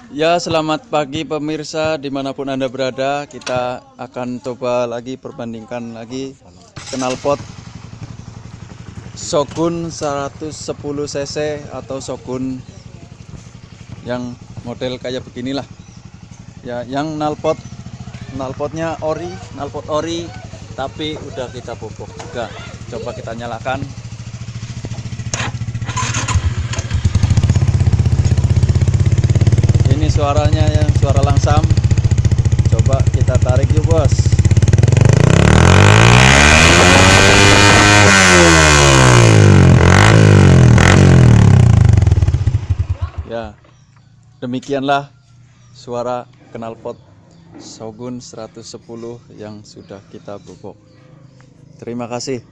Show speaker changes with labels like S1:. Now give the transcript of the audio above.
S1: Ya, selamat pagi pemirsa dimanapun Anda berada. Kita akan coba lagi perbandingkan lagi knalpot Shogun 110 cc atau Shogun yang model kayak beginilah. Ya, yang knalpotnya knalpot ori, tapi udah kita bobok juga. Coba kita nyalakan. Ini suaranya ya, suara langsam. Coba kita tarik yuk bos. Ya, demikianlah suara knalpot Shogun 110 yang sudah kita bobok. Terima kasih.